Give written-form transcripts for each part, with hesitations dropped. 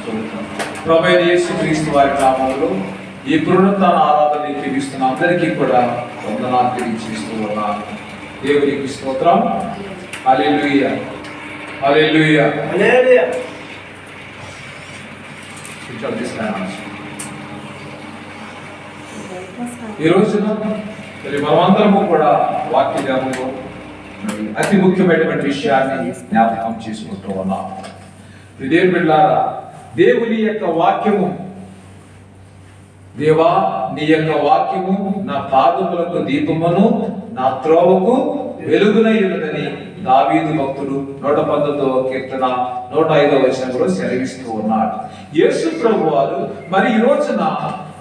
స్తోత్రం. ప్రభువైన యేసుక్రీస్తు వారి నామములో ఈ పునరుత్థాన ఆరాధన నిర్వహిస్తున్న అందరికీ కూడా వందనాలు తెలియజేస్తూ ఉన్నాను. దేవునికి స్తోత్రం. హల్లెలూయా, హల్లెలూయా, హల్లెలూయా. ఈ రోజున మరి మనమందరము కూడా వాక్య ధ్యానంలో అతి ముఖ్యమైనటువంటి విషయాన్ని జ్ఞాపకం చేసుకుంటూ ఉన్నాం. దేవుని బిడ్డలారా, దేవుని యొక్క వాక్యము, దేవా నీ యొక్క వాక్యము నా పాదములకు దీపమును నా త్రోవకు వెలుగునై ఉన్నదని దావీదు భక్తుడు 119వ కీర్తన 105వ వచనంలో సెలవిస్తూ ఉన్నాడు. యేసు ప్రభు వారు మరి ఈ రోజున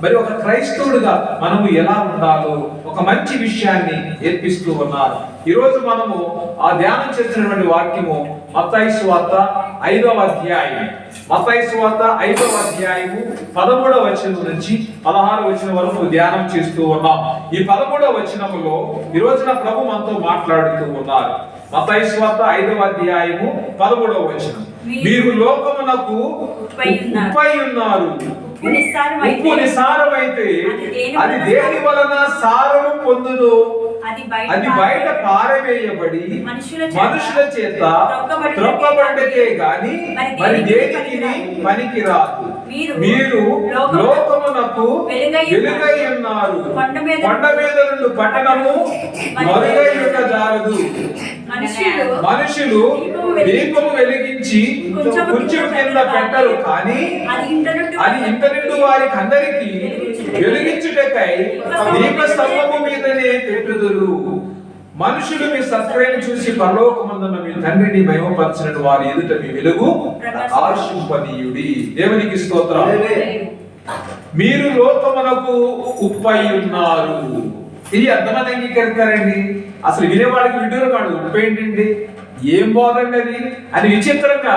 మరి ఒక క్రైస్తవుడిగా మనము ఎలా ఉండాలో ఒక మంచి విషయాన్ని నేర్పిస్తూ ఉన్నారు. ఈ రోజు మనము ఆ ధ్యానం చేసినటువంటి వాక్యము మత్తయి సువార్త 5వ అధ్యాయం, మత్తయి సువార్త 5వ అధ్యాయము 13వ వచనం నుంచి 16వ వచనం వరకు ధ్యానం చేస్తూ ఉన్నాం. ఈ 13వ వచనములో ఈ రోజున ప్రభు మనతో మాట్లాడుతూ ఉన్నారు. మత్తయి సువార్త 5వ అధ్యాయము 13వ వచనం, మీరు లోకమునకు ఉప్పై ఉన్నారు. ఉప్పు నిసారమైతే అది దేని వలన సారము పొందును? అది బయట పారవేయబడి మనుషుల చేత త్రొక్కబడకే గాని మరి దేనికి పనికి రాదు. మీరు లోకమునకు వెలుగై ఉన్నారు. కొండ మీద నుండి పట్టణము మరుగై జారదు. మనుషులు దీపము వెలిగించి కొంచెం కింద పెట్టరు, కానీ అది ఇంట నుండి వారికి అందరికి వెలిగించుటకై దీపస్తంభము మీదనే పెట్టుదురు. మనుషులు మీ సత్క్రియను చూసి పరలోకమందున్న మీ తండ్రిని మహిమపరచినట్టు వారి ఎదుట మీ వెలుగు ప్రకాశింపనీయుడి. దేవునికి స్తోత్రం. మీరు లోకమునకు ఉప్పై ఉన్నారు. ఇది ఎంతమంది అంగీకరిస్తారండి? అసలు వినేవాడికి విడ్డూరు కాదు. ఉప్పు ఏంటండి, ఏం బాగుంది అది అని విచిత్రంగా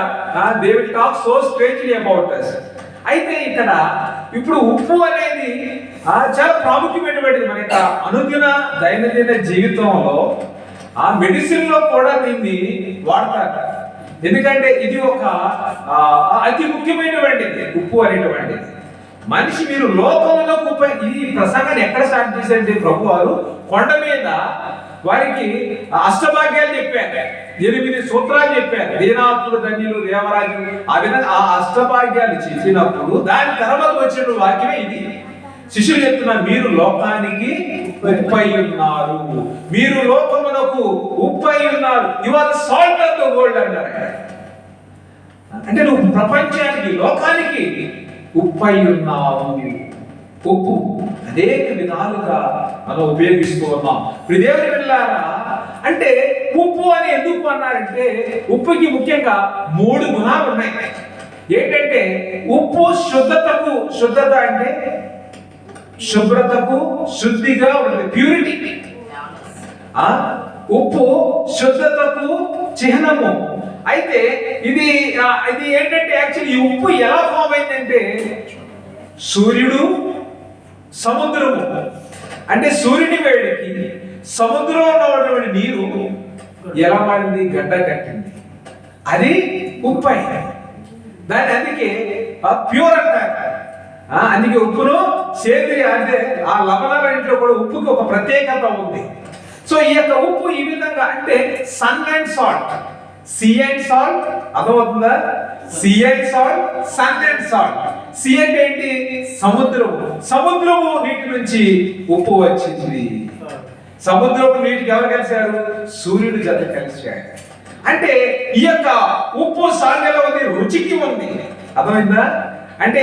దేవుడి talk so strangely about us. అయితే ఇక్కడ ఇప్పుడు ఉప్పు అనేది చాలా ప్రాముఖ్యమైనటువంటిది మన యొక్క అనుదిన దైనందిన జీవితంలో. ఆ మెడిసిన్ లో కూడా దీన్ని వాడతారు. ఎందుకంటే ఇది ఒక అతి ముఖ్యమైనటువంటిది ఉప్పు అనేటువంటిది. మనిషి మీరు లోకంలో ఉప్పు. ఈ ప్రసంగాన్ని ఎక్కడ స్టార్ట్ చేశారంటే ప్రభు వారు కొండ మీద వారికి అష్టభాగ్యాలు చెప్పారు, 8 సూత్రాలు చెప్పారు. దీనాత్ములు, ధన్యులు, దేవరాజు. ఆ విధంగా ఆ అష్టభాగ్యాలు చెప్పినప్పుడు దాని తర్వాత వచ్చిన వాక్యమే ఇది. శిష్యులు చెప్తున్నారు, మీరు లోకానికి ఉప్పై ఉన్నారు. మీరు లోకమునకు ఉప్పై ఉన్నారు. You are salt of the world అన్నారు. అంటే నువ్వు ప్రపంచానికి, లోకానికి ఉప్పై ఉన్నావు. ఉప్పు అనేక విధాలుగా మనం ఉపయోగిస్తూ ఉన్నాం. దేవుని బిడ్డలారా, అంటే ఉప్పు అని ఎందుకు అన్నారంటే ఉప్పుకి ముఖ్యంగా 3 గుణాలు ఉన్నాయి. ఏంటంటే ఉప్పు శుద్ధతకు, శుద్ధత అంటే శుభ్రతకు, శుద్ధిగా ఉంటుంది, ప్యూరిటీ. ఉప్పు శుద్ధతకు చిహ్నము. అయితే ఇది ఏంటంటే యాక్చువల్లీ ఈ ఉప్పు ఎలా ఫామ్ అయిందంటే సూర్యుడు, సముద్రము. అంటే సూర్యుని వేడికి సముద్రంలో ఉన్నటువంటి నీరు ఎలా మారింది? గడ్డ కట్టింది. అది ఉప్పు అయింది. దాన్ని అందుకే ప్యూర్ అంటారు. అందుకే ఉప్పును సేంద్రియ, అంటే ఆ లవణాల ఇంట్లో కూడా ఉప్పుకి ఒక ప్రత్యేకత ఉంది. సో ఈ యొక్క ఉప్పు ఈ విధంగా అంటే sun and salt, sea and salt. అర్థమవుతుందా? Sea and salt, sun and salt. Sea అంటే ఏంటి? సముద్రము. సముద్రము నీటి నుంచి ఉప్పు వచ్చింది. సముద్రపు నీటికి ఎవరు కలిశారు? సూర్యుడు జత కలిశాడు. అంటే ఈ యొక్క ఉప్పు సాల్ట్ ఉంది, రుచికి ఉంది. అర్థమైందా? అంటే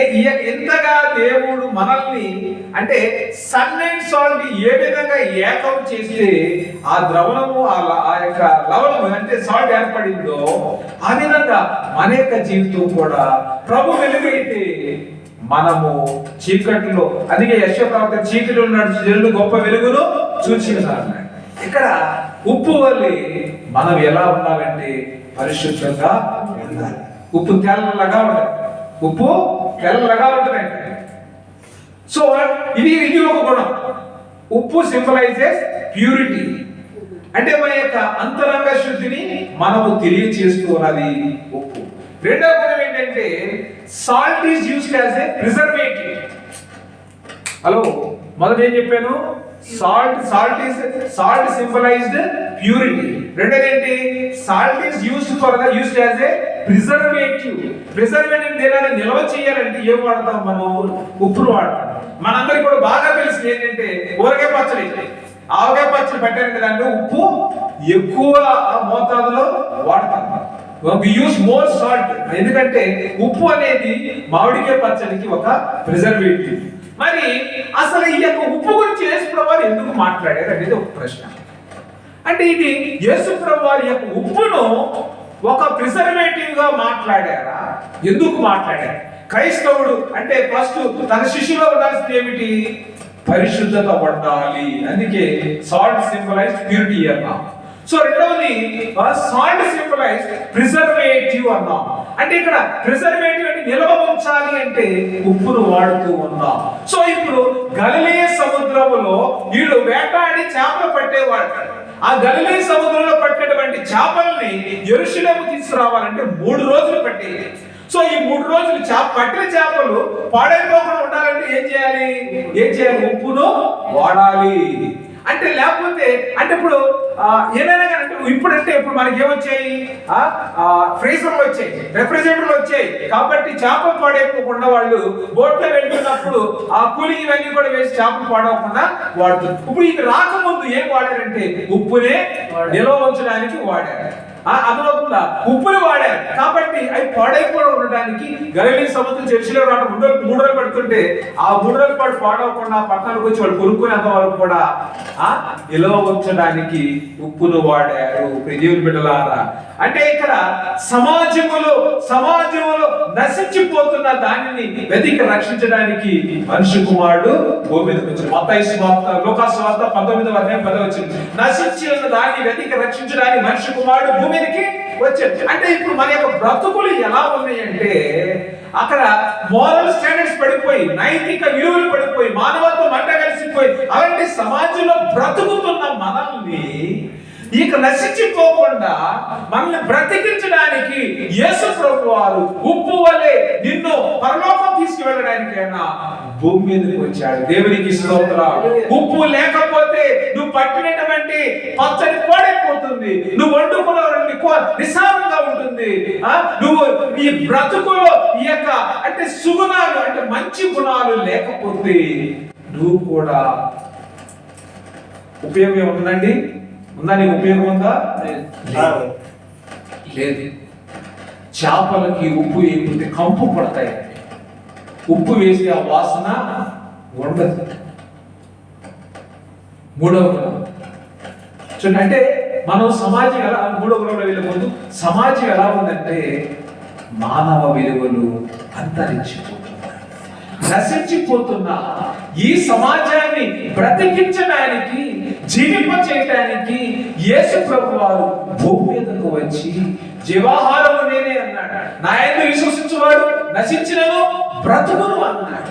ఎంతగా దేవుడు మనల్ని, అంటే సన్ అండ్ సాల్ట్ ఏ విధంగా ఏకం చేస్తే ఆ ద్రవణము, ఆ యొక్క లవణము అంటే సాల్ట్ ఏర్పడిందో ఆ విధంగా మన యొక్క జీవితం కూడా ప్రభు వెలుగైతే మనము చీకటిలో, అందుకే యెషయా ప్రవక్త చీకటిలో నడిచి జనులు గొప్ప వెలుగును చూచినారు. ఇక్కడ ఉప్పు వల్లే మనం ఎలా ఉండాలంటే పరిశుద్ధంగా ఉండాలి. ఉప్పు తెల్లగా ఉండాలి. ఉప్పు తెల్లగా ఉంటుందండి. సో ఇది ఒక గుణం. ఉప్పు సింబలైజెస్ ప్యూరిటీ. అంటే మన యొక్క అంతరంగ శుద్ధిని మనము తెలియచేస్తూ ఉన్నది ఉప్పు. రెండవ గుణం ఏంటంటే salt is used as a preservative. Hello, మొదట ఏం చెప్పాను? Salt symbolised purity. రెండోది ఏంటి? Salt is used as a preservative. Preservative దేనిని నిల్వ చేయాలంటే ఏం వాడతాం మనం? ఉప్పును వాడతాం. మనందరికీ కూడా బాగా తెలిసింది ఏంటంటే ఊరగాయ పచ్చడి, ఆవకాయ పచ్చడి పెట్టారంటే దాంట్లో ఉప్పు ఎక్కువ మోతాదులో వాడతాం. We use more salt. ఎందుకంటే ఉప్పు అనేది మామిడికాయ పచ్చడికి ఒక ప్రిజర్వేటివ్. మరి అసలు ఈ యొక్క ఉప్పు గురించి యేసుప్రభువారు ఎందుకు మాట్లాడారు అనేది ఒక ప్రశ్న. అంటే ఇది యేసుప్రభువారి యొక్క ఉప్పును ఒక ప్రిజర్వేటివ్ గా మాట్లాడారా? ఎందుకు మాట్లాడారు? క్రైస్తవుడు అంటే ఫస్ట్ తన శిష్యులో ఉండాల్సింది ఏమిటి? పరిశుద్ధత ఉండాలి. అందుకే సాల్ట్ సింబలైజ్ ప్యూరిటీ అన్నాం. సో రెండవది సాల్ట్ సింబలైజ్ ప్రిజర్వేటివ్ అన్నాం. అంటే ఇక్కడ ప్రిజర్వేటివ్ అంటే నిల్వ ఉంచాలి అంటే ఉప్పును వాడుతూ ఉన్నాం. సో ఇప్పుడు గలిలయ సముద్రములో వీళ్ళు వేటాడి చేపలు పట్టేవాడు. ఆ గలిలయ సముద్రంలో పట్టినటువంటి చేపల్ని యెరూషలేము తీసుకురావాలంటే 3 రోజులు పట్టేది. సో ఈ 3 రోజులు పట్టిన చేపలు పాడైపోకుండా ఉండాలంటే ఏం చేయాలి? ఉప్పును వాడాలి. అంటే లేకపోతే అంటే ఇప్పుడు ఏదైనా అంటే ఇప్పుడు మనకి ఏమొచ్చాయి? ఫ్రీజర్లు వచ్చాయి, రెఫ్రిజిరేటర్లు వచ్చాయి. కాబట్టి చేపలు పాడైపోకుండా వాళ్ళు బోట్లో వెళ్తున్నప్పుడు ఆ కూలింగ్ ఇవన్నీ కూడా వేసి చేపలు పాడవకుండా వాడుతుంది. ఇప్పుడు ఇది రాకముందు ఏం వాడారంటే ఉప్పునే నిల్వ ఉంచడానికి వాడారు. అదనకుండా ఉప్పుని వాడారు. కాబట్టి అవి పాడైపోవడం ఉండడానికి గలిలయ సముద్రం చర్చిలో రావడం 3 రోజులు పడుతుంటే ఆ 3 రోజుల పాటు పాడవకుండా పట్టణాలకు వచ్చి వాళ్ళు కొనుక్కునేంత వరకు కూడా నిల్వ ఉంచడానికి ఉప్పును వాడారు. దేవుని బిడ్డలారా, అంటే ఇక్కడ సమాజములో నశించిపోతున్న దానిని వెతికి రక్షించడానికి మనిషి కుమారుడు భూమి మీదకి వచ్చాడు. మత్తయి సువార్త, లూకా సువార్త 19వ అధ్యాయం 10వ వచనం. నశించి ఉన్న దాన్ని వెతికి రక్షించడానికి మనిషి కుమారుడు భూమి మీదకి వచ్చాడు. అంటే ఇప్పుడు మన యొక్క బ్రతుకులు ఎలా ఉన్నాయంటే అక్కడ మోరల్ స్టాండర్డ్స్ పడిపోయి, నైతిక విలువలు పడిపోయి, మానవత్వం మంట కలిసిపోయి అలాంటి సమాజంలో బ్రతుకుతున్న మనల్ని ఇక నశించిపోకుండా మనల్ని బ్రతికించడానికి యేసు ప్రభువారు ఉప్పు వలె నిన్ను పరలోకం తీసుకువెళ్ళడానికైనా భూమి మీదకి వచ్చాడు. దేవునికి స్తోత్రం. ఉప్పు లేకపోతే నువ్వు పట్టినటువంటి పచ్చడి పాడైపోతుంది, నువ్వు వండుకున్న నిసారంగా ఉంటుంది. నువ్వు ఈ బ్రతుకులో ఈ యొక్క అంటే సుగుణాలు అంటే మంచి గుణాలు లేకపోతే నువ్వు కూడా ఉపయోగం ఉందండి? ఉందా? నీకు ఉపయోగం ఉందా? లేదు. చేపలకి ఉప్పు వేయకపోతే కంపు పడతాయి. ఉప్పు వేసి ఆ వాసన ఉండదు. 3వ గుణం చూడండి. అంటే మనం సమాజం ఎలా 3వ గుణంలో వెళ్ళే ముందు సమాజం ఎలా ఉందంటే మానవ విలువలు అంతరించిపోతున్నాయి, నశించిపోతున్న ఈ సమాజాన్ని బ్రతికించడానికి, జీవింపచేయడానికి యేసు ప్రభువారు భూమి మీదకు వచ్చి జీవాహారము నేనే అన్నాడు. నా యందు విశ్వసించువాడు నశించినను బ్రతుకును అన్నాడు.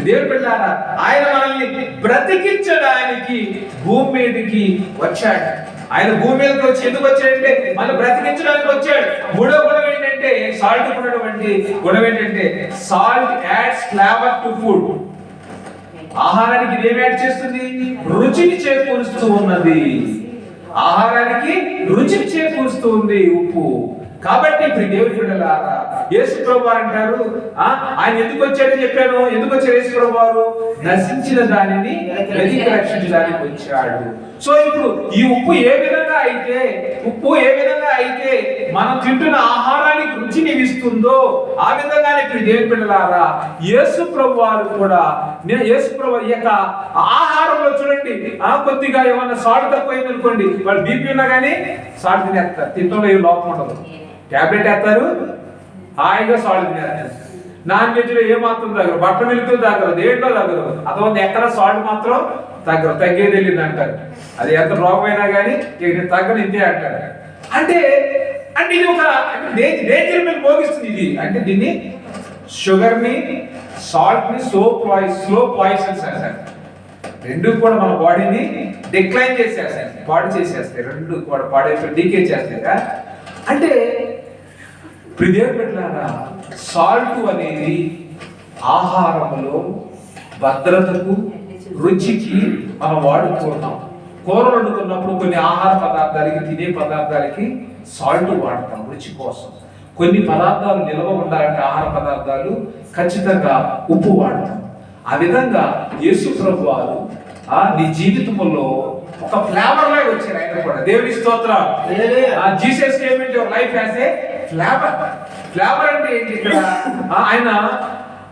దేవుని బిడ్డలారా, ఆయన మనల్ని బ్రతికించడానికి భూమి మీదకి వచ్చాడు. ఆయన భూమి మీదకి వచ్చి ఎందుకు వచ్చాడంటే మనం బ్రతికించడానికి వచ్చాడు. 3వ గుణం ఏంటంటే సాల్ట్ ఉన్నటువంటి గుణం ఏంటంటే salt ads flavour to food. ఆహారానికి ఇదేం యాడ్ చేస్తుంది? రుచిని చేకూరుస్తూ ఉన్నది. ఆహారానికి రుచిని చేకూరుస్తూ ఉంది ఉప్పు. కాబట్టి ఇప్పుడు దేవుని బిడ్డలారా, యేసు ప్రభువారు అంటారు ఆయన ఎందుకు వచ్చాడని చెప్పాను. ఎందుకు వచ్చారు యేసు ప్రభువారు? నశించిన దానిని వెతికి రక్షించడానికి వచ్చాడు. సో ఇప్పుడు ఈ ఉప్పు ఏ విధంగా అయితే మనం తింటున్న ఆహారానికి రుచిని ఇస్తుందో ఆ విధంగానే ఇప్పుడు దేవుని బిడ్డలారా యేసు ప్రభువారు కూడా యేసు ప్రభు యొక్క ఆహారంలో చూడండి కొద్దిగా ఏమన్నా సాల్ట్ తక్కువైంది అనుకోండి, వాళ్ళు బీపీ ఉన్నా కానీ సాల్ట్ తినేస్తారు. తింటంలో ఏం లోపం ఉండదు. ట్యాబ్లెట్ వేస్తారు, హాయిగా సాల్ట్ తినేస్తారు. నాన్ వెజ్ లో ఏమాత్రం తగ్గరు, బట్టలు వెళ్తూ తగ్గరు, దేంట్లో తగ్గరు. అదొక ఎక్కడ సాల్ట్ మాత్రం తగ్గేది వెళ్ళింది అంటారు. అది ఎంత రోగమైనా కానీ తగ్గని ఇంతే అంటారు. అంటే ఇది ఒక నేచర్ మీద భోగిస్తుంది ఇది. అంటే దీన్ని షుగర్ ని, సాల్ట్ ని స్లో పాయిజన్స్ అంటారు. రెండు కూడా మన బాడీని డిక్లైన్ చేసేస్తాయి, పాడు చేసేస్తాయి. రెండు కూడా పాడైపోయి డీకే చేస్తాయి. అంటే ప్రియదేవులారా సాల్ట్ అనేది ఆహారంలో భద్రతకు, రుచికి మనం వాడుతున్నాం. కూరలు వండుకున్నప్పుడు కొన్ని ఆహార పదార్థాలకి, తినే పదార్థాలకి సాల్ట్ వాడతాం రుచి కోసం. కొన్ని పదార్థాలు నిల్వ ఉండాలంటే ఆహార పదార్థాలు ఖచ్చితంగా ఉప్పు వాడతాం. ఆ విధంగా యేసు ప్రభు వారు నీ జీవితంలో ఒక ఫ్లేవర్ లాగా వచ్చారు. ఆయన కూడా దేవుని స్తోత్రం. Jesus came into your life as a flavour. Flavour అంటే ఏంటి? ఇక్కడ ఆయన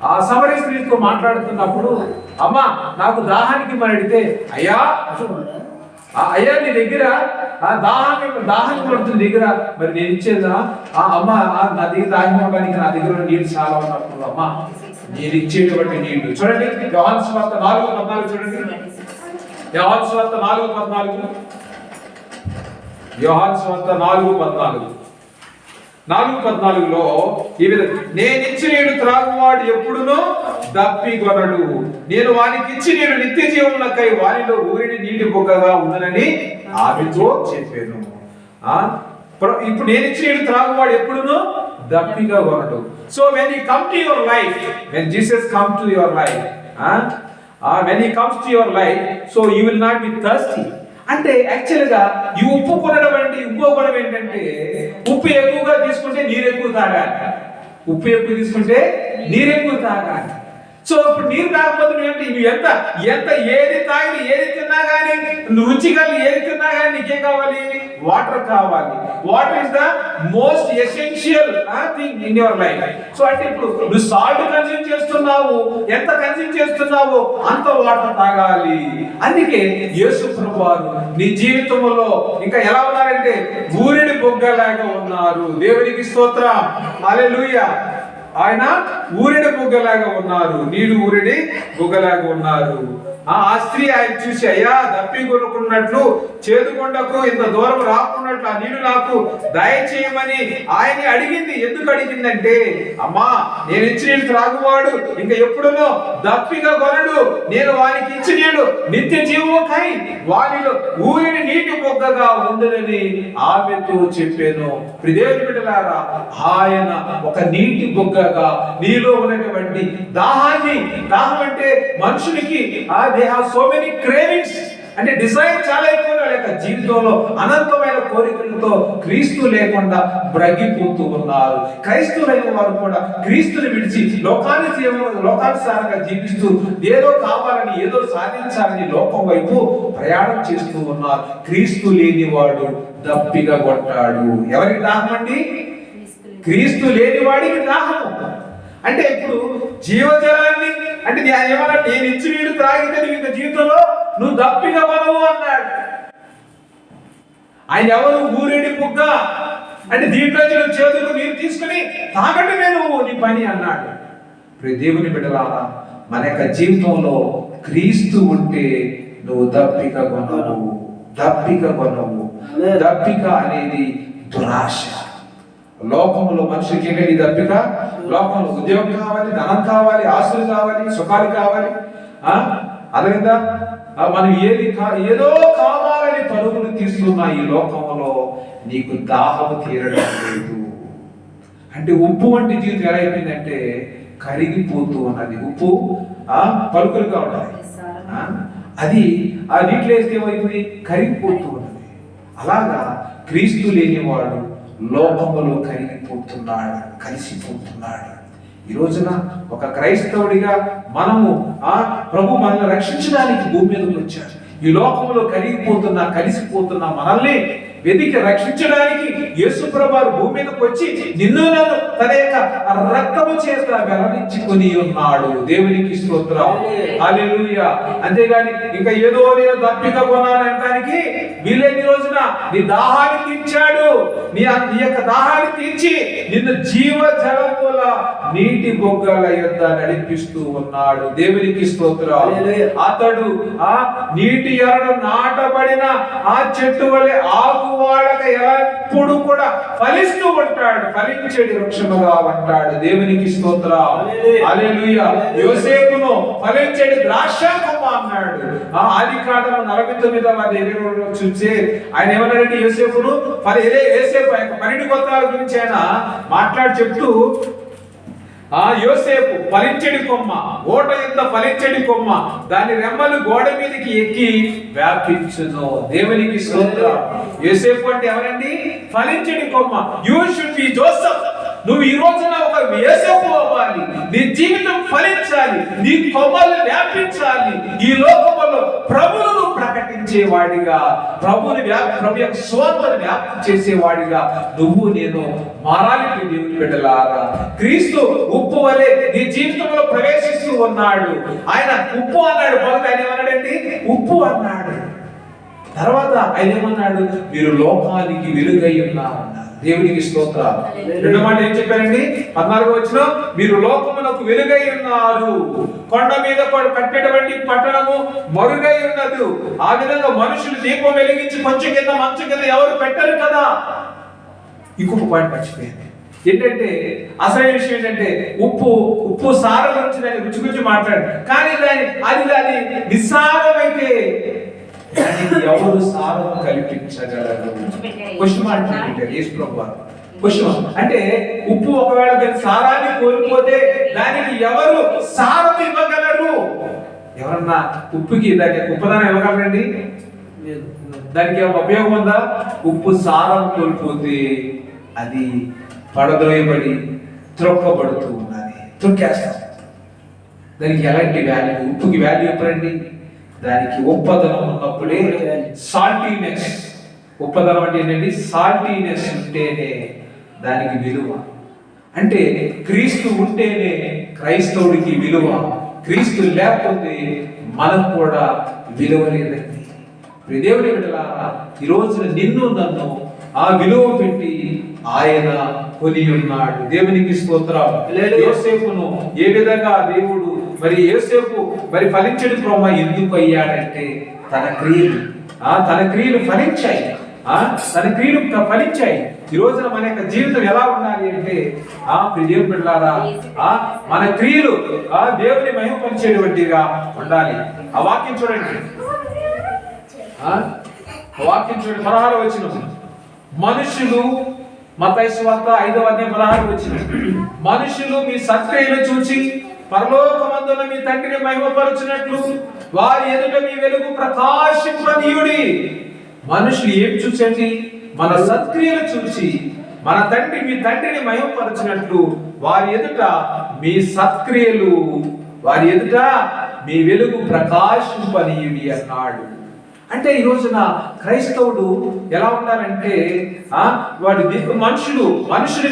ఆ సమరీ స్త్రీతో మాట్లాడుతున్నప్పుడు, అమ్మా నాకు దాహానికి మరి అడిగితే, అయ్యా నీ దగ్గర దాహం పడుతుంది దగ్గర, మరి నేను ఇచ్చేదా? అమ్మ నా దగ్గర దాహం అవడానికి నా దగ్గర నీళ్ళు చాలా ఉన్నప్పుడు, అమ్మా నేను ఇచ్చేటువంటి నీళ్లు. చూడండి యోహాను సువార్త 4:14 చూడండి. యోహాను సువార్త 4:14. యోహాను సువార్త 4:14లో ఈ విధంగా, నేను ఇచ్చి నీడు త్రాగువాడు ఎప్పుడునో దప్పికొనడు, నేను వానికి ఇచ్చి నీడు నిత్య జీవమునకై వారిలో ఊరిని నీటి బొగ్గగా ఉందనని ఆమెతో చెప్పాను. ఇప్పుడు నేను ఇచ్చి నీడు త్రాగువాడు ఎప్పుడునో దప్పిగా కొనడు. So when he come to your life, when Jesus come to your life, when he comes to your life, so you will not be thirsty. అంటే యాక్చువల్గా ఈ ఉప్పు కొనడం అంటే ఇంకో గుణం ఏంటంటే, ఉప్పు ఎక్కువగా తీసుకుంటే నీరు ఎక్కువ తాగాలి. ఉప్పు ఎక్కువ తీసుకుంటే నీరు ఎక్కువ తాగాలి. సో ఇప్పుడు నీరు తాగకపోతే నువ్వు ఎంత ఏది తాగి ఏది తిన్నా కానీ, నువ్వు రుచిగా ఏది తిన్నా కానీ నీకేం కావాలి? వాటర్ కావాలి. Water is the most essential thing in your life. So అంటే ఇప్పుడు నువ్వు సాల్ట్ కన్స్యూమ్ చేస్తున్నావు, ఎంత కన్స్యూమ్ చేస్తున్నావో అంత వాటర్ తాగాలి. అందుకే యేసు ప్రభువారు నీ జీవితంలో ఇంకా ఎలా ఉన్నారంటే ఊరిని బొగ్గలాగా ఉన్నారు. దేవునికి స్తోత్రం. హల్లెలూయా. ఆయన ఊరిడి బుగ్గలాగా ఉన్నారు, నీళ్ళు ఊరిడి బుగ్గలాగా ఉన్నారు. ఆ స్త్రీ ఆయన చూసి, అయ్యా దప్పి కొనుక్కున్నట్లు చేదుకొండకు ఇంత దూరం రాకున్నట్లు ఆ నీళ్లు నాకు దయచేయమని ఆయన అడిగింది. ఎందుకు అడిగిందంటే, అమ్మా నేను ఇచ్చి నీళ్ళు త్రాగువాడు ఇంకా ఎప్పుడునో దప్పిగా కొనడు, నేను వానికి ఇచ్చి నీళ్ళు నిత్య జీవముకై వారిలో ఊరిని నీటి బొగ్గగా ఉందని ఆమెతో చెప్పాను. దేవుని బిడ్డలారా, ఆయన ఒక నీటి బొగ్గగా నీలో ఉన్నటువంటి దాహం అంటే మనుషునికి they have so many cravings, అంటే డిజైర్ చాలా ఎక్కువ లేక జీవితంలో అనంతమైన కోరికలతో క్రీస్తు లేకుండా బ్రగిపోతూ ఉన్నారు. క్రైస్తవులైన వారు కూడా క్రీస్తుని విడిచి లోకానుసారంగా జీవిస్తూ ఏదో కావాలని, ఏదో సాధించాలని లోకం వైపు ప్రయాణం చేస్తూ ఉన్నారు. క్రీస్తు లేని వాడు దప్పిగా కొట్టాడు. ఎవరికి దాహం అండి? క్రీస్తు లేని వాడికి దాహం. అంటే ఇప్పుడు జీవజలాన్ని అంటే ఏమన్నా, నేను ఇచ్చి నీళ్ళు త్రాగితే నువ్వు ఇంకా జీవితంలో నువ్వు దప్పిగా కొనవు అన్నాడు. ఆయన ఎవరు? ఊరేడి బుగ్గ. అంటే దీంట్లో నువ్వు చేతులకు నీరు తీసుకుని తాగటమే నువ్వు నీ పని అన్నాడు. దేవుని బిడ్డలారా, మన యొక్క జీవితంలో క్రీస్తు ఉంటే నువ్వు దప్పిక కొనవు. దప్పిక అనేది దురాశ. లోకంలో మనిషికి ఏంటంటే దప్పిక. లోకంలో ఉద్యోగం కావాలి, ధనం కావాలి, ఆస్తులు కావాలి, సుఖాలు కావాలి. అదేవిధంగా మనం ఏదో కావాలని పరుగులు తీస్తున్నా ఈ లోకంలో నీకు దాహము తీరడం లేదు. అంటే ఉప్పు వంటి జీవితం ఎలా అయిపోయిందంటే కరిగిపోతూ ఉన్నది. ఉప్పు పలుకులుగా ఉండాలి, అది ఆ నీటిలో వేస్తే ఏమైంది? కరిగిపోతూ ఉన్నది. అలాగా క్రీస్తు లేనివాడు లోకములో కరిగిపోతున్నాడు, కలిసిపోతున్నాడు. ఈ రోజున ఒక క్రైస్తవుడిగా మనము ప్రభు మనల్ని రక్షించడానికి భూమి మీదకి వచ్చాడు. ఈ లోకంలో కలిసిపోతున్న మనల్ని వెతికి రక్షించడానికి యేసు ప్రభువు భూమి మీదకి వచ్చి నిన్ను నన్ను తన యొక్క రక్తము చేత వెల్లడించుకొని ఉన్నాడు. దేవునికి స్తోత్రం. హల్లెలూయా. అంతేగాని ఇంకా ఏదో నేను దప్పిక కొనాలనడానికి వీలేని రోజున నీ దాహాన్ని తీర్చాడు. నీ యొక్క దాహాన్ని తీర్చి నిన్ను జీవ జలముల నీటి బొగ్గల యొద్ద నడిపిస్తూ ఉన్నాడు. దేవునికి స్తోత్రం. అతడు నీటి ఎరడు నాటబడిన ఆ చెట్టు వలె ఆకు వాడక ఎప్పుడు కూడా ఫలిస్తూ ఉంటాడు, ఫలించేది వృక్షముగా ఉంటాడు. దేవునికి స్తోత్రం. హల్లెలూయా. యోసేపును ఫలించేది ద్రాక్షాకొమ్మ అన్నాడు. ఆదికాండము 49:20 చూస్తే ఆయన ఏమన్నాడంటే యోసేపు యొక్క 12 గోత్రాల గురించి ఆయన చెప్తూ యోసేపు ఫలించడి కొమ్మ, ఓట యుద్ధ ఫలించడి కొమ్మ, దాని రెమ్మలు గోడ మీదకి ఎక్కి వ్యాపించును. దేవునికి స్తోత్రం. యోసేపు అంటే ఎవరండి? ఫలించడి కొమ్మ. You should be Joseph. నువ్వు ఈ రోజున ఒక యోసేపు అవ్వాలి. నీ జీవితం ఫలించాలి, నీ కొమ్మలు వ్యాపించాలి. ఈ లోకములో ప్రభువును ప్రకటించేవాడిగా, ప్రభు యొక్క స్వార్థను వ్యాప్తి చేసేవాడిగా నువ్వు నేను మారాలి. దేవుని బిడ్డలారా, క్రీస్తు ఉప్పు వలె నీ జీవితంలో ప్రవేశిస్తూ ఉన్నాడు. ఆయన ఉప్పు అన్నాడు. మొదట ఆయన ఏమన్నాడండి? ఉప్పు అన్నాడు. తర్వాత ఆయన ఏమన్నాడు? మీరు లోకానికి వెలుగై ఉన్నారు. దేవునికి స్తోత్రం. రెండో మాట ఏం చెప్పారండి? 14వ వచనం, మీరు లోకమునకు వెలుగై ఉన్నారు. కొండ మీద కట్టినటువంటి పట్టణము మరుగై ఉన్నది. ఆ విధంగా మనుషులు దీపం వెలిగించి కొంచెం కింద మంచం కింద ఎవరు పెట్టరు కదా. ఇంకొక పాయింట్ మర్చిపోయింది. ఏంటంటే అసలైన విషయం ఏంటంటే ఉప్పు సారం గురించి దాని రుచి గురించి మాట్లాడు, కానీ అది నిస్సారమైతే దానికి ఎవరు సారం కల్పించగలరు? క్వశ్చన్ మాట్లాడుతుంటారు యేసు ప్రభువు. క్వశ్చన్ అంటే ఉప్పు ఒకవేళ దాని సారాన్ని కోల్పోతే దానికి ఎవరు సారం ఇవ్వగలరు? ఎవరన్నా ఉప్పుకి దానికి ఉప్పదనం ఇవ్వగలరండి? దానికి ఉపయోగం ఉందా? ఉప్పు సారం కోల్పోతే అది పడద్రోయబడి త్రొక్కబడుతూ ఉన్నది, త్రొక్కేస్తాం. దానికి ఎలాంటి వాల్యూ? ఉప్పుకి వాల్యూ ఎప్పుడండి? దానికి ఉప్పదనం ఉన్నప్పుడే. సాల్టీనెస్, ఉప్పదనం అంటే ఏంటండి? సాల్టీనెస్ ఉంటేనే దానికి విలువ. అంటే క్రీస్తు ఉంటేనే క్రైస్తవుడికి విలువ. క్రీస్తు లేకపోతే మనకు కూడా విలువ లేదండి. దేవుని బిడ్డలారా, ఈ రోజున నిన్ను నన్ను ఆ విలువ పెట్టి ఆయన కొని ఉన్నాడు. దేవునికి స్తోత్రం. యోసేపును ఏ విధంగా దేవుడు యోసేపు ఫలించడి ప్రోమ ఎందుకు అయ్యాడంటే తన క్రియలు ఫలించాయి. తన క్రియలు ఫలించాయి. ఈ రోజున మన యొక్క జీవితం ఎలా ఉండాలి అంటే దేవుని బిడ్డలారా, మన క్రియలు దేవుని మహిమపరిచేటువంటిగా ఉండాలి. ఆ వాక్యం చూడండి. 16వ వచనం, మనుషులు, మత్తయి సువార్త 5వ అధ్యాయం 16వ వచనం, మనుషులు మీ సత్క్రియలు చూచి పరలోకమందున మీ తండ్రిని మహిమపరచునట్లు వారి ఎదుట మీ వెలుగు ప్రకాశింపనీయుడి. మనుషులు ఏం చూసండి? మన సత్క్రియలు చూసి మీ తండ్రిని మహిమపరచునట్లు వారి ఎదుట మీ వెలుగు ప్రకాశింపనీయుడి అన్నాడు. అంటే ఈ రోజున క్రైస్తవుడు ఎలా ఉండాలంటే మనుషులు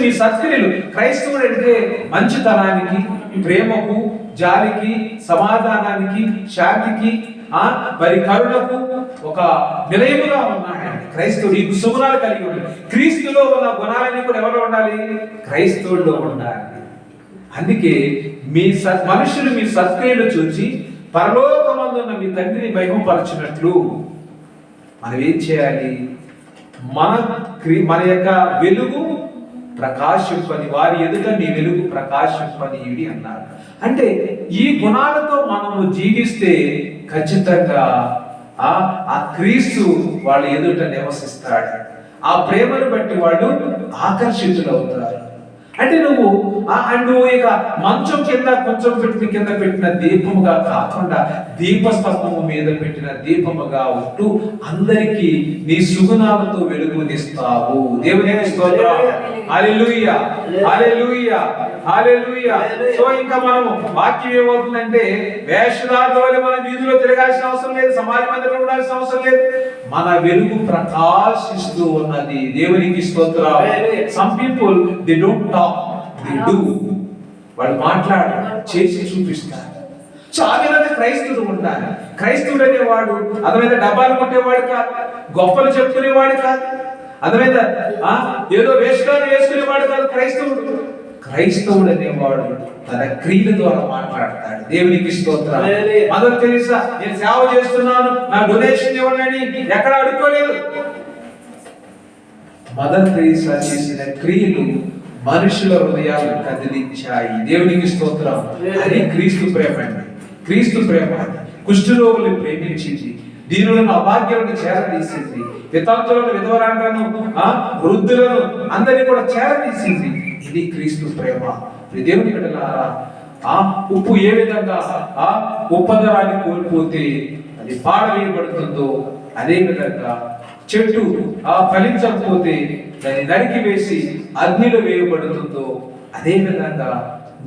మీ సత్క్రియలు. క్రైస్తవుడు అంటే మంచితనానికి, ప్రేమకు, జాలికి, సమాధానానికి, శాంతికి, కరుణకు ఒక నిలయముగా ఉన్నాడు క్రైస్తవుడు. ఈ సుగుణాలు కలిగి ఉండాలి. క్రీస్తులో ఉన్న గుణాలన్నీ కూడా ఎవరు ఉండాలి? క్రైస్తవుల్లో ఉండాలి. అందుకే మనుషులు మీ సత్క్రియలు చూసి పరలోకమందున్న మీ తండ్రిని మహిమపరచినట్లు మనం ఏం చేయాలి? మన యొక్క వెలుగు ప్రకాశింపని వారి ఎదుట మీ వెలుగు ప్రకాశింపనీయుడి అన్నారు. అంటే ఈ గుణాలతో మనము జీవిస్తే ఖచ్చితంగా ఆ క్రీస్తు వాళ్ళ ఎదుట నివసిస్తాడు. ఆ ప్రేమను బట్టి వాళ్ళు ఆకర్షితులవుతారు. అంటే నువ్వు ఇక మంచం కింద కొంచెం కింద పెట్టిన దీపముగా కాకుండా దీపస్తంభము మీద పెట్టిన దీపముగా ఉంటూ అందరికీ నీ సుగుణాలతో వెలుగునిస్తావు. దేవునికి స్తోత్రం. హల్లెలూయా, హల్లెలూయా, హల్లెలూయా. సో ఇంకా మనము వాక్యం ఏమవుతుందంటే వేషధారుల మన వీధిలో తిరగాల్సిన అవసరం లేదు, సమాజ మందిరంలో ఉండాల్సిన అవసరం లేదు. మన వెలుగు ప్రకాశిస్తూ ఉన్నది. దేవునికి స్తోత్రం. Some people they don't talk, they do. వాళ్ళు మాట్లాడారు, చేసి చూపిస్తారు. సో ఆ విధంగా క్రైస్తవుడు ఉండాలి. క్రైస్తవుడు అనేవాడు అదమైన డబ్బాలు కొట్టేవాడు కాదు, గొప్పలు చెప్పుకునేవాడు కాదు, అదమైన ఏదో వేషాలు వేసుకునేవాడు కాదు. క్రైస్తవుడు అనేవాడు తన క్రియల ద్వారా మాట్లాడతాడు. దేవునికి స్తోత్రం. మదర్ తెరీసా నేను సేవ చేస్తున్నాను, నా డొనేషన్ ఇవ్వండి ఎక్కడ అడుక్కోలేదు. మదర్ తెరీసా చేసిన క్రియలు మనుషుల హృదయాలను కదిలించాయి. దేవునికి స్తోత్రం. అది క్రీస్తు ప్రేమ అండి. క్రీస్తు ప్రేమ కుష్ఠరోగులను ప్రేమించింది, దీనులను అభాగ్యులను చేరదీసింది, వితంతులను, విధవరాండ్లను, వృద్ధులను అందరినీ కూడా చేరదీసింది. ఇది క్రీస్తు ప్రేమ. దేవుని బిడ్డలారా, ఆ ఉప్పు ఏ విధంగా ఆ ఉప్పదరాన్ని కోల్పోతే అది పాడవేయబడుతుందో, అదే విధంగా చెట్టు ఫలించకపోతే దాన్ని నరికి వేసి అగ్నిలో వేయబడుతుందో, అదే విధంగా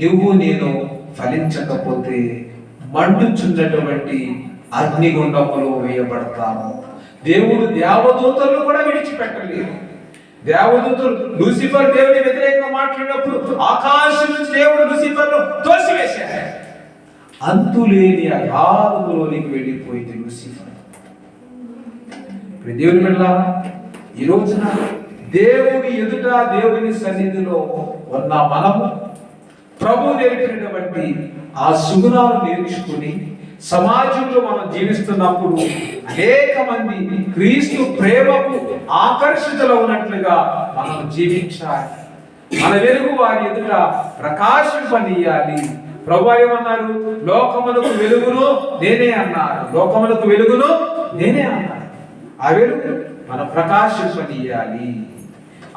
నువ్వు నేను ఫలించకపోతే మండుచున్నటువంటి అగ్నిగుండములో వేయబడతాము. దేవుడు దేవదూతలను కూడా విడిచిపెట్టలేదు. దేవదూతలు లూసిఫర్ దేవుని వ్యతిరేకంగా మాట్లాడినప్పుడు ఆకాశం నుంచి దేవుడు లూసిఫర్ను తోసివేశాడు. అంతులేని అగాధములోనికి వెళ్ళిపోయింది లూసిఫర్. దేవుని బిడ్డలారా, ఈ రోజున దేవుని ఎదుట దేవుని సన్నిధిలో ఉన్న మనము ప్రభు నేర్పినటువంటి ఆ సుగుణాలు నేర్చుకుని సమాజంలో మనం జీవిస్తున్నప్పుడు అనేక మంది క్రీస్తు ప్రేమకు ఆకర్షితులు ఉన్నట్లుగా మనం జీవించాలి. మన వెలుగు వారి ఎదుట ప్రకాశింపనీయాలి. ప్రభు ఏమన్నారు? లోకములకు వెలుగును నేనే అన్నారు. లోకములకు వెలుగును నేనే అన్నారు. ఆ వెలుగు మనం ప్రకాశింపనీయాలి.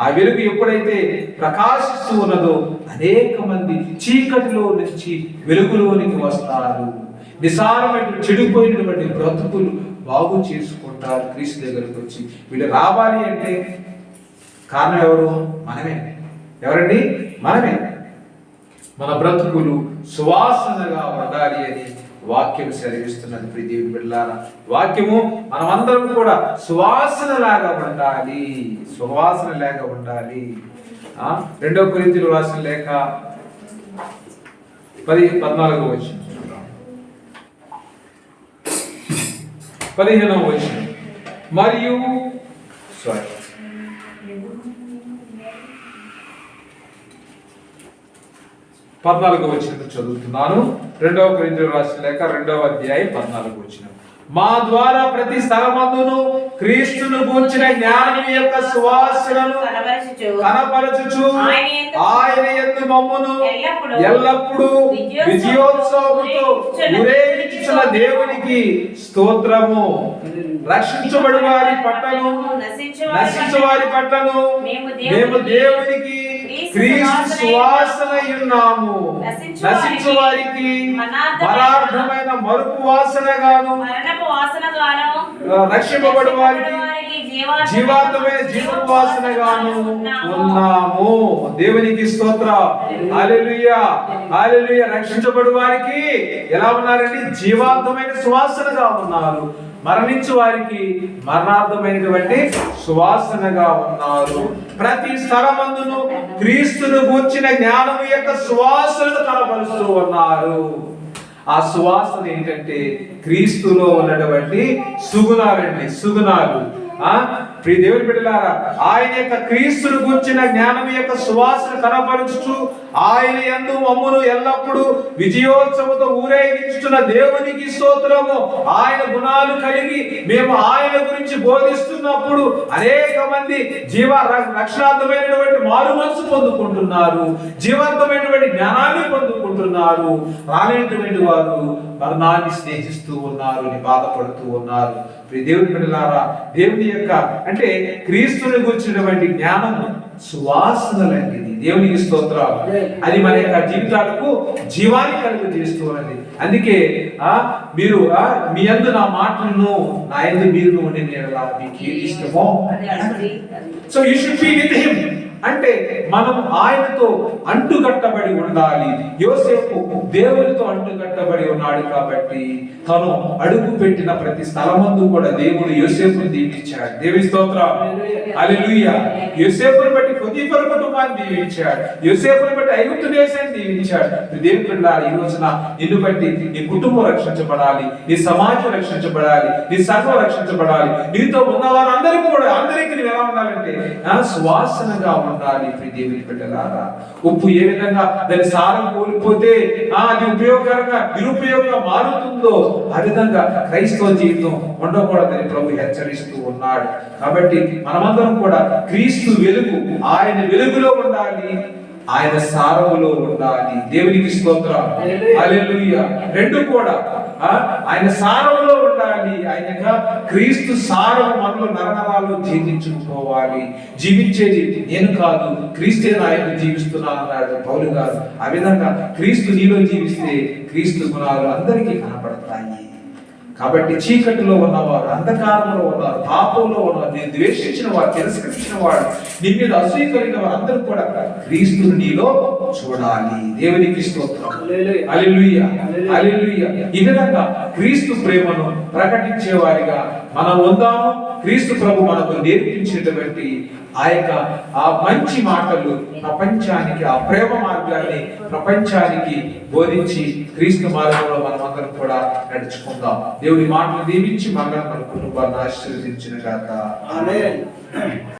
ఆ వెలుగు ఎప్పుడైతే ప్రకాశిస్తూ ఉన్నదో అనేక మంది చీకటిలో నుంచి వెలుగులోనికి వస్తారు. నిసారమైన చెడిపోయినటువంటి బ్రతుకులు బాగు చేసుకుంటారు. క్రీస్తు దగ్గరకు వచ్చి వీళ్ళు రావాలి అంటే కారణం ఎవరు? మనమే. ఎవరండి? మనమే. మన బ్రతుకులు సువాసనగా ఉండాలి అని వాక్యం సెలవిస్తున్నది. ప్రియ దేవుని బిడ్డలారా, వాక్యము మనమందరం కూడా సువాసన లాగా ఉండాలి. సువాసన లాగా ఉండాలి. 2 కొరింథీయులకు రాసిన లేఖ 14వ వచనం, 15వ వచనం మరియు 14వ వచనం చదువుతున్నాను. 2 కొరింథీయులకు రాసిన లేఖ 2వ అధ్యాయం 14వ వచనం. మా ద్వారా ప్రతి స్థలమందును క్రీస్తును గూర్చిన జ్ఞానం యొక్క సువాసనను కనపరచుచు ఆయన యందు మమ్మును ఎల్లప్పుడూ విజయోత్సవముతో ఊరేగించుచున్న దేవునికి స్తోత్రము. రక్షించబడి వారి పట్టను నశించు వారి పట్టను మేము దేవునికి క్రీస్తు సువాసన ఉన్నాము. నశించు వారికి మరణార్థమైన మరుపు వాసనగాను, రక్షింపబడి వారికి జీవాత్మైన జీవపు వాసనగాను ఉన్నాము. దేవునికి స్తోత్రం. హల్లెలూయా, హల్లెలూయా. రక్షించబడి వారికి ఎలా ఉన్నారండి? జీవాత్మైన సువాసనగా ఉన్నారు. మరణించు వారికి మరణార్థమైనటువంటి సువాసనగా ఉన్నారు. ప్రతి స్థలమందును క్రీస్తును గూర్చిన జ్ఞానము యొక్క సువాసనను కనబరుస్తూ ఉన్నారు. ఆ సువాసన ఏంటంటే క్రీస్తులో ఉన్నటువంటి సుగుణాలండి. సుగుణాలు. ప్రియ దేవుని బిడ్డలారా, ఆయన యొక్క క్రీస్తును గూర్చిన జ్ఞానం యొక్క సువాసన కనపరుచు ఆయన యందు మమ్మును ఎల్లప్పుడూ విజయోత్సవంతో ఊరేగించుచున్న దేవునికి స్తోత్రము. ఆయన గుణాలు కలిగి మేము ఆయన గురించి బోధిస్తున్నప్పుడు అనేక మంది రక్షణార్థమైనటువంటి మారు మనసు పొందుకుంటున్నారు. జీవార్థమైనటువంటి జ్ఞానాన్ని పొందుకుంటున్నారు. రాలేనటువంటి వారు మరణాన్ని స్నేహిస్తూ ఉన్నారు అని బాధపడుతూ ఉన్నారు. దేవుని బిడ్డలారా, దేవుని యొక్క అంటే క్రీస్తుని గురించినటువంటి జ్ఞానము సువాసనలండి. దేవునికి స్తోత్రం. అది మన యొక్క జీవితాలకు జీవాన్ని కలుగు చేస్తూ ఉన్నది. అందుకే మీరు మీ యందు నా మాటలను నా యందు మీరు ఉండి మీకు ఏది ఇష్టమో. So you should be with him. అంటే మనం ఆయనతో అంటుకట్టబడి ఉండాలి. యోసేపు దేవునితో అంటుకట్టబడి ఉన్నాడు కాబట్టి తను అడుగు పెట్టిన ప్రతి స్థలమందు కూడా దేవుడు యోసేపుని దీవించాడు. దేవుని స్తోత్రం. హల్లెలూయా. యోసేపుని బట్టి పొతీఫరు కుటుంబాన్ని దీవించాడు. యోసేపుని బట్టి ఐగుప్తు దేశాన్ని దీవించాడు. దేవుని బిడ్డలారా, ఈ రోజున నిన్ను బట్టి నీ కుటుంబం రక్షించబడాలి, నీ సమాజం రక్షించబడాలి, నీ సంఘం రక్షించబడాలి. నీతో ఉన్న వారందరూ కూడా అందరికీ నువ్వు ఎలా ఉండాలంటే సువాసనగా ఉండాలి. దేవుని బిడ్డలారా, ఉప్పు ఏ విధంగా దాని సారం కోల్పోతే అది ఉపయోగకరంగా నిరుపయోగంగా మారుతుందో ఆ విధంగా క్రైస్తవ జీవితం ఉండకూడదని ప్రభు హెచ్చరిస్తూ ఉన్నాడు. కాబట్టి మనమందరం కూడా క్రీస్తు వెలుగు, ఆయన వెలుగులో ఉండాలి, ఆయన సారములో ఉండాలి. దేవునికి స్తోత్రం. హల్లెలూయా. రెండు కూడా ఆయన సారంలో ఉండాలి. ఆయన క్రీస్తు సారం మనలో నరనరాలు జీవించుకోవాలి. జీవించేది నేను కాదు, క్రీస్తే నాయకుడు జీవిస్తున్నాను అన్నాడు పౌలు గారు. ఆ విధంగా క్రీస్తు నీలో జీవిస్తే క్రీస్తు గుణాలు అందరికీ కనపడతాయి. కాబట్టి చీకటిలో ఉన్నవారు, అంధకారంలో ఉన్నవారు, పాపంలో ఉన్నవారు, నేను ద్వేషించిన వారు, తిరస్కరించిన వాడు, నీ మీద అసూయ కలిగిన వారు అందరూ కూడా క్రీస్తుని నీలో చూడాలి. దేవునికి స్తోత్రం. హల్లెలూయా, హల్లెలూయా. ఈ విధంగా క్రీస్తు ప్రేమను ప్రకటించే వారిగా మనం ఉందాము. క్రీస్తు ప్రభు మనకు నేర్పించినటువంటి ఆ మంచి మాటలు ప్రపంచానికి, ఆ ప్రేమ మార్గాన్ని ప్రపంచానికి బోధించి క్రీస్తు మార్గంలో మనం అందరం కూడా నడుచుకుందాం. దేవుడి మాటలు దీవించి మన కుటుంబాన్ని ఆశీర్వదించిన గాక. ఆమేన్.